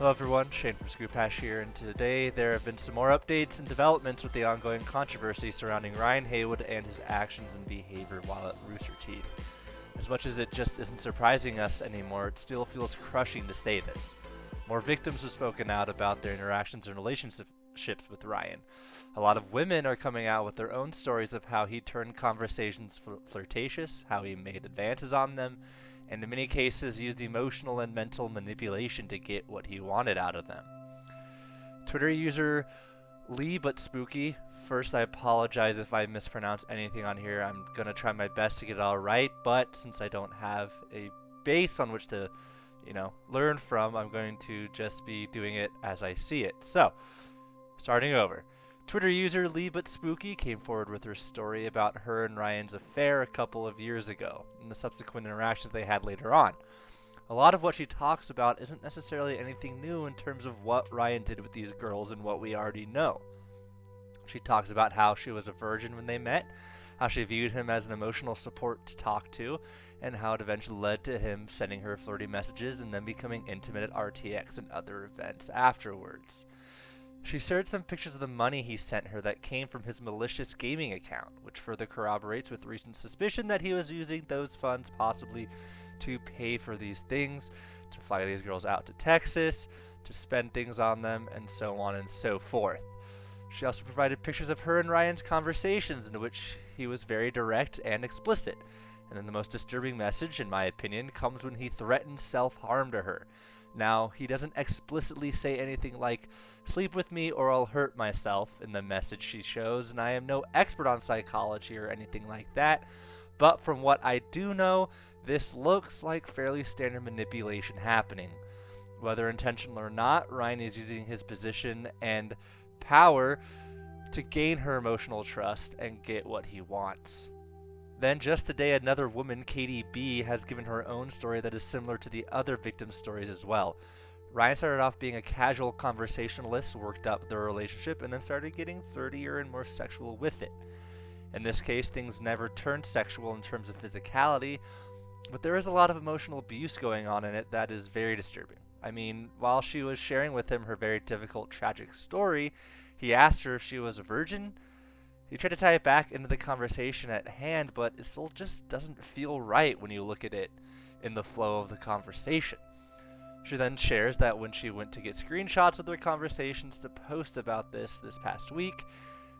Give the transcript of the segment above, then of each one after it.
Hello everyone, Shane from ScoopHash here, and today there have been some more updates and developments with the ongoing controversy surrounding Ryan Haywood and his actions and behavior while at Rooster Teeth. As much as it just isn't surprising us anymore, it still feels crushing to say this. More victims have spoken out about their interactions and relationships with Ryan. A lot of women are coming out with their own stories of how he turned conversations flirtatious, how he made advances on them, and in many cases used emotional and mental manipulation to get what he wanted out of them. Twitter user Lee But Spooky, first I apologize if I mispronounce anything on here. I'm going to try my best to get it all right, but since I don't have a base on which to, learn from, I'm going to just be doing it as I see it. So, starting over. Twitter user Lee But Spooky came forward with her story about her and Ryan's affair a couple of years ago, and the subsequent interactions they had later on. A lot of what she talks about isn't necessarily anything new in terms of what Ryan did with these girls and what we already know. She talks about how she was a virgin when they met, how she viewed him as an emotional support to talk to, and how it eventually led to him sending her flirty messages and then becoming intimate at RTX and other events afterwards. She shared some pictures of the money he sent her that came from his malicious gaming account, which further corroborates with recent suspicion that he was using those funds possibly to pay for these things, to fly these girls out to Texas, to spend things on them, and so on and so forth. She also provided pictures of her and Ryan's conversations in which he was very direct and explicit. And then the most disturbing message, in my opinion, comes when he threatened self-harm to her. Now, he doesn't explicitly say anything like, "Sleep with me or I'll hurt myself," in the message she shows, and I am no expert on psychology or anything like that, but from what I do know, this looks like fairly standard manipulation happening. Whether intentional or not, Ryan is using his position and power to gain her emotional trust and get what he wants. Then just today, another woman, Katie B, has given her own story that is similar to the other victims' stories as well. Ryan started off being a casual conversationalist, worked up their relationship, and then started getting flirtier and more sexual with it. In this case, things never turned sexual in terms of physicality, but there is a lot of emotional abuse going on in it that is very disturbing. I mean, while she was sharing with him her very difficult, tragic story, he asked her if she was a virgin. He tried to tie it back into the conversation at hand, but it still just doesn't feel right when you look at it in the flow of the conversation. She then shares that when she went to get screenshots of their conversations to post about this past week,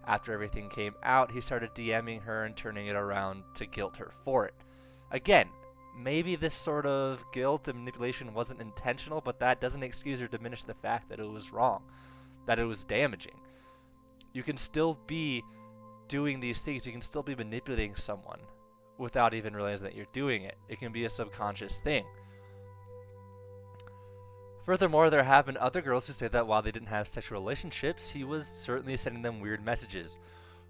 after everything came out, he started DMing her and turning it around to guilt her for it. Again, maybe this sort of guilt and manipulation wasn't intentional, but that doesn't excuse or diminish the fact that it was wrong, that it was damaging. You can still be doing these things, you can still be manipulating someone without even realizing that you're doing it. It can be a subconscious thing. Furthermore, there have been other girls who say that while they didn't have sexual relationships, he was certainly sending them weird messages.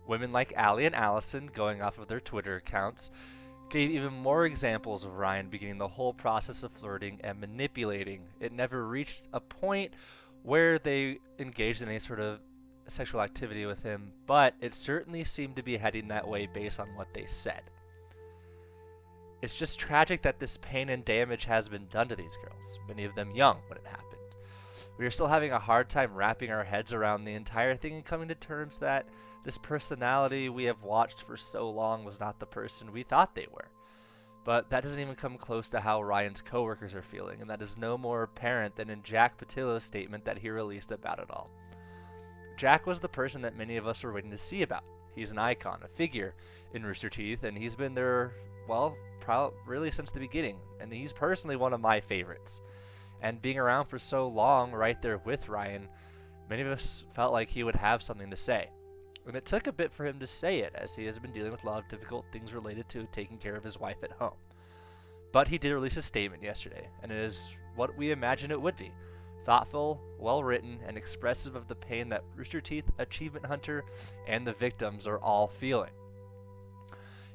Women like Allie and Allison, going off of their Twitter accounts, gave even more examples of Ryan beginning the whole process of flirting and manipulating. It never reached a point where they engaged in any sort of sexual activity with him, but it certainly seemed to be heading that way based on what they said. It's just tragic that this pain and damage has been done to these girls, many of them young when it happened. We are still having a hard time wrapping our heads around the entire thing and coming to terms that this personality we have watched for so long was not the person we thought they were. But that doesn't even come close to how Ryan's coworkers are feeling, and that is no more apparent than in Jack Patillo's statement that he released about it all. Jack was the person that many of us were waiting to see about. He's an icon, a figure in Rooster Teeth, and he's been there, really since the beginning. And he's personally one of my favorites. And being around for so long, right there with Ryan, many of us felt like he would have something to say. And it took a bit for him to say it, as he has been dealing with a lot of difficult things related to taking care of his wife at home. But he did release a statement yesterday, and it is what we imagined it would be. Thoughtful, well-written, and expressive of the pain that Rooster Teeth, Achievement Hunter, and the victims are all feeling.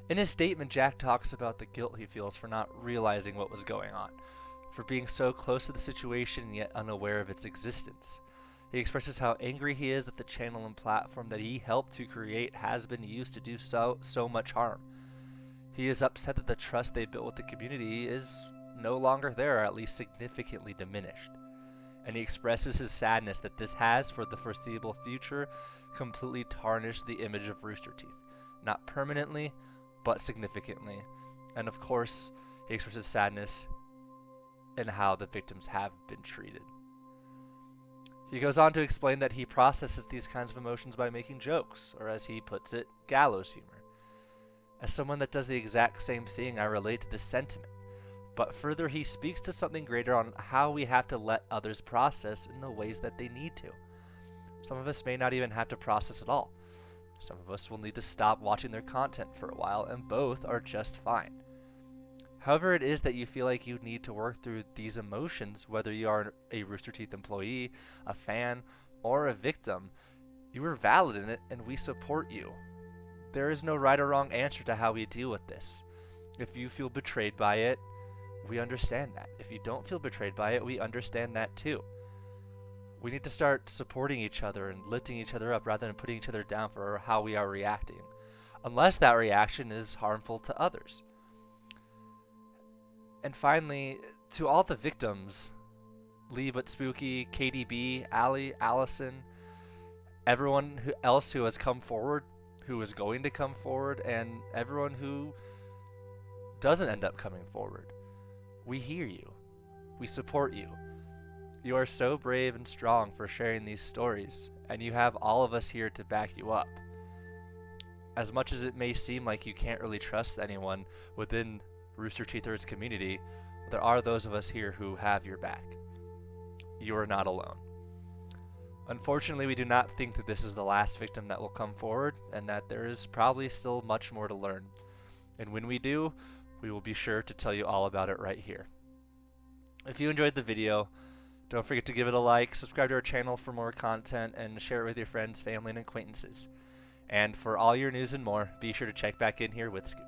In his statement, Jack talks about the guilt he feels for not realizing what was going on, for being so close to the situation yet unaware of its existence. He expresses how angry he is that the channel and platform that he helped to create has been used to do so much harm. He is upset that the trust they built with the community is no longer there, or at least significantly diminished. and he expresses his sadness that this has, for the foreseeable future, completely tarnished the image of Rooster Teeth. Not permanently, but significantly. And of course, he expresses sadness in how the victims have been treated. He goes on to explain that he processes these kinds of emotions by making jokes, or as he puts it, gallows humor. As someone that does the exact same thing, I relate to this sentiment. But further, he speaks to something greater on how we have to let others process in the ways that they need to. Some of us may not even have to process at all. Some of us will need to stop watching their content for a while, and both are just fine. However it is that you feel like you need to work through these emotions, whether you are a Rooster Teeth employee, a fan, or a victim, you are valid in it and we support you. There is no right or wrong answer to how we deal with this. If you feel betrayed by it, we understand that. If you don't feel betrayed by it, we understand that too. We need to start supporting each other and lifting each other up rather than putting each other down for how we are reacting, unless that reaction is harmful to others. And finally, to all the victims, Lee But Spooky, KDB, Allie, Allison, everyone else who has come forward, who is going to come forward, and everyone who doesn't end up coming forward, we hear you. We support you. You are so brave and strong for sharing these stories, and you have all of us here to back you up. As much as it may seem like you can't really trust anyone within Rooster Teethers community, there are those of us here who have your back. You are not alone. Unfortunately, we do not think that this is the last victim that will come forward, and that there is probably still much more to learn. And when we do, we will be sure to tell you all about it right here. If you enjoyed the video, don't forget to give it a like, subscribe to our channel for more content, and share it with your friends, family, and acquaintances. And for all your news and more, be sure to check back in here with Scoop.